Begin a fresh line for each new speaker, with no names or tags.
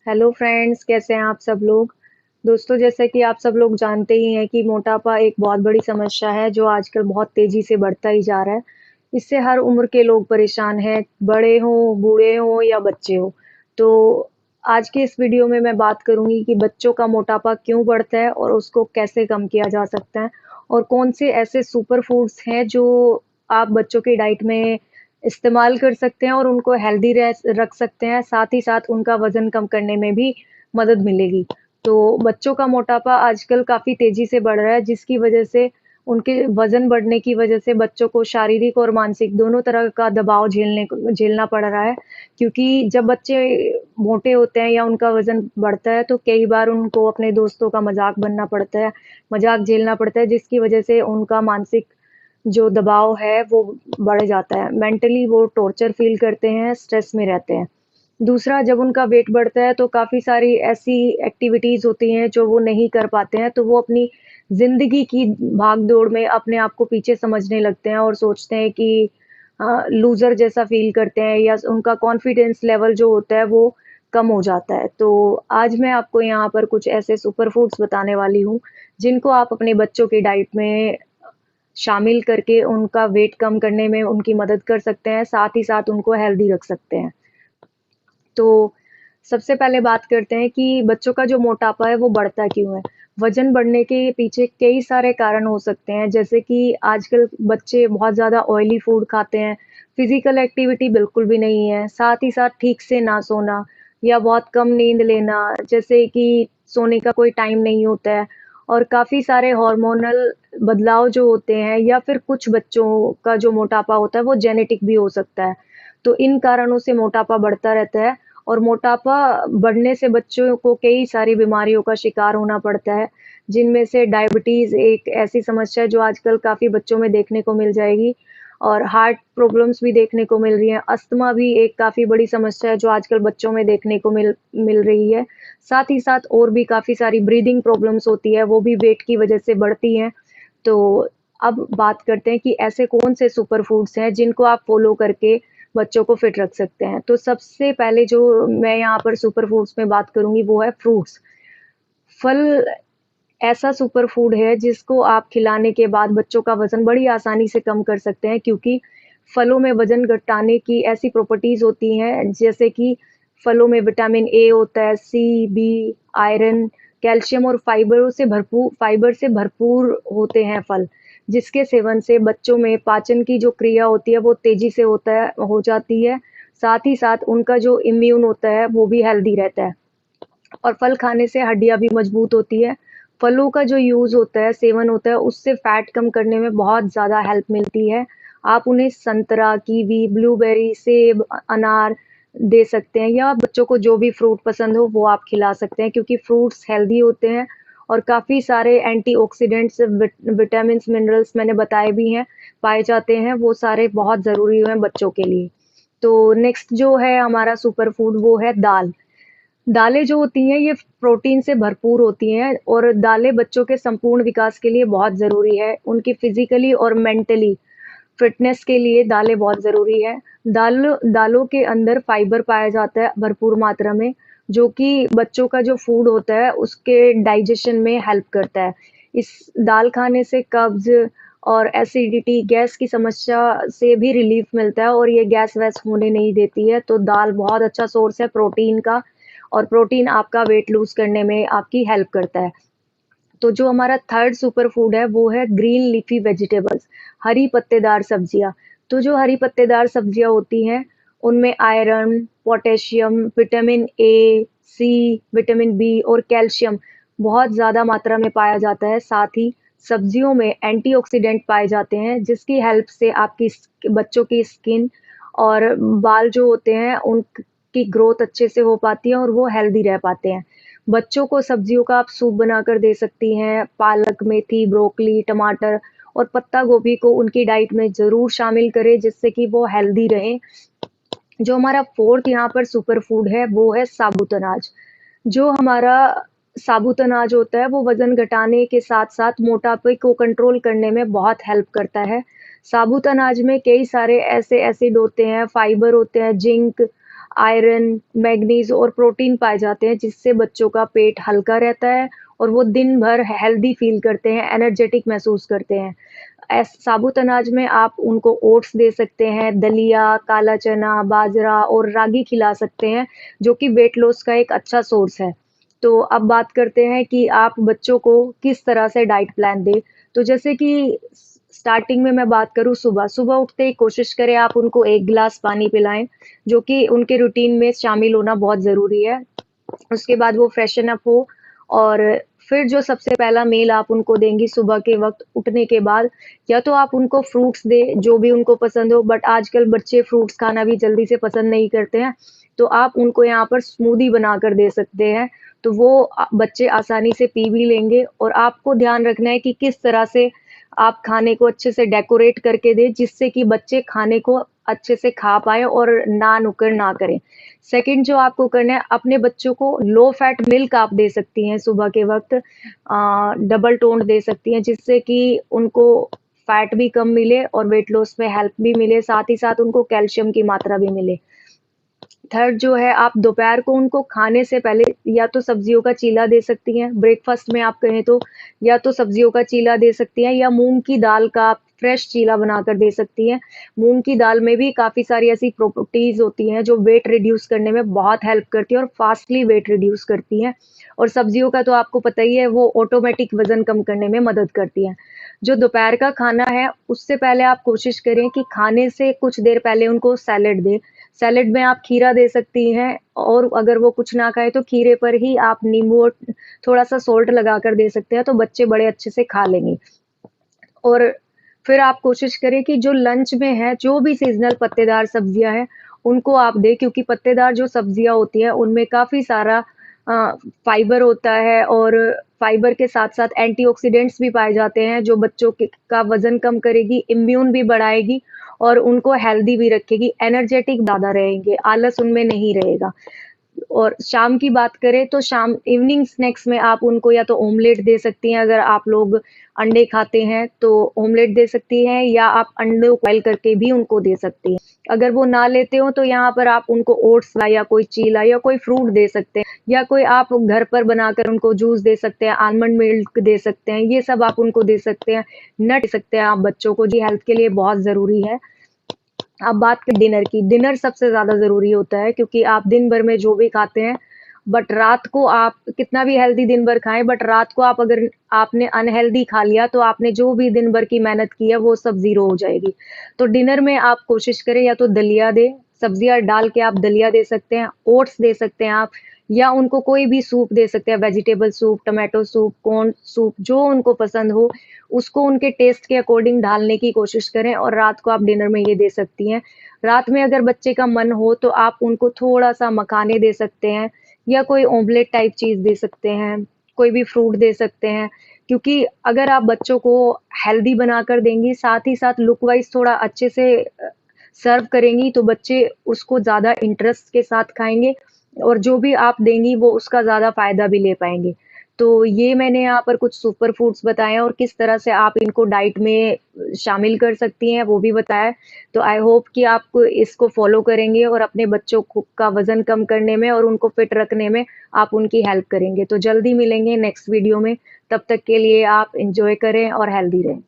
Hello friends, कैसे हैं आप सब लोग। दोस्तों, जैसे कि आप सब लोग जानते ही हैं कि मोटापा एक बहुत बड़ी समस्या है जो आजकल बहुत तेजी से बढ़ता ही जा रहा है। इससे हर उम्र के लोग परेशान हैं, बड़े हों, बूढ़े हों या बच्चे हों। तो आज के इस वीडियो में मैं बात करूंगी कि बच्चों का मोटापा क्यों बढ़ता है और उसको कैसे कम किया जा सकता है, और कौन से ऐसे सुपर फूड्स हैं जो आप बच्चों की डाइट में इस्तेमाल कर सकते हैं और उनको हेल्दी रख सकते हैं, साथ ही साथ उनका वज़न कम करने में भी मदद मिलेगी। तो बच्चों का मोटापा आजकल काफ़ी तेज़ी से बढ़ रहा है, जिसकी वज़ह से उनके वज़न बढ़ने की वज़ह से बच्चों को शारीरिक और मानसिक दोनों तरह का दबाव झेलना पड़ रहा है। क्योंकि जब बच्चे मोटे होते हैं या उनका वज़न बढ़ता है, तो कई बार उनको अपने दोस्तों का मज़ाक बनना पड़ता है, मज़ाक झेलना पड़ता है, जिसकी वज़ह से उनका मानसिक जो दबाव है वो बढ़ जाता है। मेंटली वो टॉर्चर फ़ील करते हैं, स्ट्रेस में रहते हैं। दूसरा, जब उनका वेट बढ़ता है तो काफ़ी सारी ऐसी एक्टिविटीज़ होती हैं जो वो नहीं कर पाते हैं, तो वो अपनी ज़िंदगी की भाग-दौड़ में अपने आप को पीछे समझने लगते हैं और सोचते हैं कि लूज़र जैसा फ़ील करते हैं, या उनका कॉन्फिडेंस लेवल जो होता है वो कम हो जाता है। तो आज मैं आपको यहाँ पर कुछ ऐसे सुपर फूड्स बताने वाली हूँ, जिनको आप अपने बच्चों की डाइट में शामिल करके उनका वेट कम करने में उनकी मदद कर सकते हैं, साथ ही साथ उनको हेल्दी रख सकते हैं। तो सबसे पहले बात करते हैं कि बच्चों का जो मोटापा है वो बढ़ता क्यों है? वज़न बढ़ने के पीछे कई सारे कारण हो सकते हैं, जैसे कि आजकल बच्चे बहुत ज़्यादा ऑयली फूड खाते हैं, फिज़िकल एक्टिविटी बिल्कुल भी नहीं है, साथ ही साथ ठीक से ना सोना या बहुत कम नींद लेना, जैसे कि सोने का कोई टाइम नहीं होता है, और काफ़ी सारे हार्मोनल बदलाव जो होते हैं, या फिर कुछ बच्चों का जो मोटापा होता है वो जेनेटिक भी हो सकता है। तो इन कारणों से मोटापा बढ़ता रहता है, और मोटापा बढ़ने से बच्चों को कई सारी बीमारियों का शिकार होना पड़ता है, जिनमें से डायबिटीज़ एक ऐसी समस्या है जो आजकल काफ़ी बच्चों में देखने को मिल जाएगी, और हार्ट प्रॉब्लम्स भी देखने को मिल रही हैं। अस्थमा भी एक काफ़ी बड़ी समस्या है जो आजकल बच्चों में देखने को मिल मिल रही है। साथ ही साथ और भी काफ़ी सारी ब्रीदिंग प्रॉब्लम्स होती है, वो भी वेट की वजह से बढ़ती हैं। तो अब बात करते हैं कि ऐसे कौन से सुपर फूड्स हैं जिनको आप फ़ॉलो करके बच्चों को फिट रख सकते हैं। तो सबसे पहले जो मैं यहाँ पर सुपर फूड्स में बात करूँगी वो है फ्रूट्स। फल ऐसा सुपर फूड है जिसको आप खिलाने के बाद बच्चों का वज़न बड़ी आसानी से कम कर सकते हैं, क्योंकि फलों में वज़न घटाने की ऐसी प्रॉपर्टीज़ होती हैं, जैसे कि फलों में विटामिन ए होता है, सी, बी, आयरन, कैल्शियम और फाइबर से भरपूर होते हैं फल, जिसके सेवन से बच्चों में पाचन की जो क्रिया होती है वो तेज़ी से हो जाती है। साथ ही साथ उनका जो इम्यून होता है वो भी हेल्दी रहता है। और फल खाने से हड्डियाँ भी मजबूत होती है। फलों का जो यूज़ होता है, सेवन होता है, उससे फैट कम करने में बहुत ज़्यादा हेल्प मिलती है। आप उन्हें संतरा, कीवी, ब्लूबेरी, सेब, अनार दे सकते हैं, या बच्चों को जो भी फ्रूट पसंद हो वो आप खिला सकते हैं, क्योंकि फ्रूट्स हेल्दी होते हैं और काफ़ी सारे एंटीऑक्सीडेंट्स, विटामिन्स, मिनरल्स मैंने बताए भी हैं, पाए जाते हैं, वो सारे बहुत ज़रूरी हैं बच्चों के लिए। तो नेक्स्ट जो है हमारा सुपर फूड वो है दाल। दालें जो होती हैं ये प्रोटीन से भरपूर होती हैं, और दालें बच्चों के संपूर्ण विकास के लिए बहुत ज़रूरी है। उनकी फिज़िकली और मेंटली फ़िटनेस के लिए दालें बहुत ज़रूरी है। दालों के अंदर फाइबर पाया जाता है भरपूर मात्रा में, जो कि बच्चों का जो फूड होता है उसके डाइजेशन में हेल्प करता है। इस दाल खाने से कब्ज़ और एसिडिटी, गैस की समस्या से भी रिलीफ़ मिलता है, और ये गैस-वैस होने नहीं देती है। तो दाल बहुत अच्छा सोर्स है प्रोटीन का, और प्रोटीन आपका वेट लूज़ करने में आपकी हेल्प करता है। तो जो हमारा थर्ड सुपर फूड है वो है ग्रीन लीफी वेजिटेबल्स, हरी पत्तेदार सब्जियाँ। तो जो हरी पत्तेदार सब्जियाँ होती हैं, उनमें iron, potassium, vitamin A, C, vitamin B और कैल्शियम बहुत ज़्यादा मात्रा में पाया जाता है। साथ ही सब्जियों में एंटीऑक्सीडेंट पाए जाते हैं, जिसकी हेल्प से आपकी बच्चों की स्किन और बाल जो होते हैं उनकी ग्रोथ अच्छे से हो पाती है और वो हेल्दी रह पाते हैं। बच्चों को सब्जियों का आप सूप बनाकर दे सकती हैं। पालक, मेथी, ब्रोकली, टमाटर और पत्ता गोभी को उनकी डाइट में ज़रूर शामिल करें, जिससे कि वो हेल्दी रहें। जो हमारा फोर्थ यहाँ पर सुपर फूड है वो है साबुत अनाज। जो हमारा साबुत अनाज होता है वो वज़न घटाने के साथ-साथ मोटापे को कंट्रोल करने में बहुत हेल्प करता है। साबुत अनाज में कई सारे ऐसे एसिड होते हैं, फाइबर होते हैं, जिंक, आयरन, मैग्नीज़ और प्रोटीन पाए जाते हैं, जिससे बच्चों का पेट हल्का रहता है और वो दिन भर हेल्दी फ़ील करते हैं, एनर्जेटिक महसूस करते हैं। साबुत अनाज में आप उनको ओट्स दे सकते हैं, दलिया, काला चना, बाजरा और रागी खिला सकते हैं, जो कि वेट लॉस का एक अच्छा सोर्स है। तो अब बात करते हैं कि आप बच्चों को किस तरह से डाइट प्लान दें। तो जैसे कि स्टार्टिंग में मैं बात करूँ सुबह, सुबह उठते ही कोशिश करें आप उनको 1 गिलास पानी पिलाएँ, जो कि उनके रूटीन में शामिल होना बहुत ज़रूरी है। उसके बाद वो फ्रेशन अप हो और फिर जो सबसे पहला मील आप उनको देंगी सुबह के वक़्त उठने के बाद, या तो आप उनको फ्रूट्स दें, जो भी उनको पसंद हो, बट आजकल बच्चे फ्रूट्स खाना भी जल्दी से पसंद नहीं करते हैं, तो आप उनको यहाँ पर स्मूदी बनाकर दे सकते हैं। तो वो बच्चे आसानी से पी भी लेंगे और आपको ध्यान रखना है कि किस तरह से आप खाने को अच्छे से डेकोरेट करके दें, जिससे कि बच्चे खाने को अच्छे से खा पाएँ और ना नुक्कड़ ना करें। सेकंड जो आपको करना है, अपने बच्चों को लो फैट मिल्क आप दे सकती हैं सुबह के वक़्त, डबल टोन्ड दे सकती हैं, जिससे कि उनको फैट भी कम मिले और वेट लॉस में हेल्प भी मिले, साथ ही साथ उनको कैल्शियम की मात्रा भी मिले। थर्ड जो है, आप दोपहर को उनको खाने से पहले या तो सब्जियों का चीला दे सकती हैं, ब्रेकफ़ास्ट में आप कहें तो, या तो सब्जियों का चीला दे सकती हैं या मूँग की दाल का आप फ्रेश चीला बनाकर दे सकती हैं। मूँग की दाल में भी काफ़ी सारी ऐसी प्रॉपर्टीज़ होती हैं जो वेट रिड्यूस करने में बहुत हेल्प करती हैं और फ़ास्टली वेट रिड्यूस करती हैं। और सब्जियों का तो आपको पता ही है, वो ऑटोमैटिक वज़न कम करने में मदद करती हैं। जो दोपहर का खाना है, उससे पहले आप कोशिश करें कि खाने से कुछ देर पहले उनको सैलेड दें। सैलेड में आप खीरा दे सकती हैं और अगर वो कुछ ना खाएँ तो खीरे पर ही आप नींबू और थोड़ा-सा सॉल्ट लगाकर दे सकते हैं, तो बच्चे बड़े अच्छे से खा लेंगे। और फिर आप कोशिश करें कि जो लंच में है, जो भी सीज़नल पत्तेदार सब्जियाँ हैं, उनको आप दें, क्योंकि पत्तेदार जो सब्जियाँ होती हैं, उनमें काफ़ी सारा फाइबर होता है और फाइबर के साथ-साथ एंटीऑक्सीडेंट्स भी पाए जाते हैं, जो बच्चों के का वज़न कम करेगी, इम्यून भी बढ़ाएगी और उनको हेल्दी भी रखेगी, एनर्जेटिक ज़्यादा रहेंगे, आलस उनमें नहीं रहेगा। और शाम की बात करें तो शाम इवनिंग स्नैक्स में आप उनको या तो ऑमलेट दे सकती हैं, अगर आप लोग अंडे खाते हैं तो ऑमलेट दे सकती हैं, या आप अंडे को बॉयल करके भी उनको दे सकती हैं। अगर वो ना लेते हो तो यहाँ पर आप उनको ओट्स या कोई चीला या कोई फ्रूट दे सकते हैं, या कोई आप घर पर बनाकर उनको जूस दे सकते हैं, आलमंड मिल्क दे सकते हैं, ये सब आप उनको दे सकते हैं। नट दे सकते हैं आप बच्चों को, जी हेल्थ के लिए बहुत ज़रूरी है। अब बात करें डिनर की, डिनर सबसे ज़्यादा ज़रूरी होता है, क्योंकि आप दिन भर में जो भी खाते हैं, बट रात को आप कितना भी हेल्दी दिन भर खाएँ, बट रात को आप अगर आपने अनहेल्दी खा लिया, तो आपने जो भी दिन भर की मेहनत की है, वो सब ज़ीरो हो जाएगी। तो डिनर में आप कोशिश करें या तो दलिया दें, सब्जियाँ डाल के आप दलिया दे सकते हैं, ओट्स दे सकते हैं आप, या उनको कोई भी सूप दे सकते हैं, vegetable soup, tomato soup, corn soup, जो उनको पसंद हो, उसको उनके टेस्ट के अकॉर्डिंग ढालने की कोशिश करें और रात को आप डिनर में ये दे सकती हैं। रात में अगर बच्चे का मन हो तो आप उनको थोड़ा-सा मखाने दे सकते हैं या कोई ऑमलेट टाइप चीज़ दे सकते हैं, कोई भी फ्रूट दे सकते हैं। क्योंकि अगर आप बच्चों को हेल्दी बनाकर देंगी, साथ ही साथ लुक वाइज़ थोड़ा अच्छे से सर्व करेंगी, तो बच्चे उसको ज़्यादा इंटरेस्ट के साथ खाएँगे और जो भी आप देंगी वो उसका ज़्यादा फ़ायदा भी ले पाएँगे। तो ये मैंने यहाँ पर कुछ सुपर फूड्स बताए हैं और किस तरह से आप इनको डाइट में शामिल कर सकती हैं, वो भी बताया। तो आई होप कि आप इसको फ़ॉलो करेंगे और अपने बच्चों को का वज़न कम करने में और उनको फिट रखने में आप उनकी हेल्प करेंगे। तो जल्दी मिलेंगे नेक्स्ट वीडियो में, तब तक के लिए आप एन्जॉय करें और हेल्दी रहें।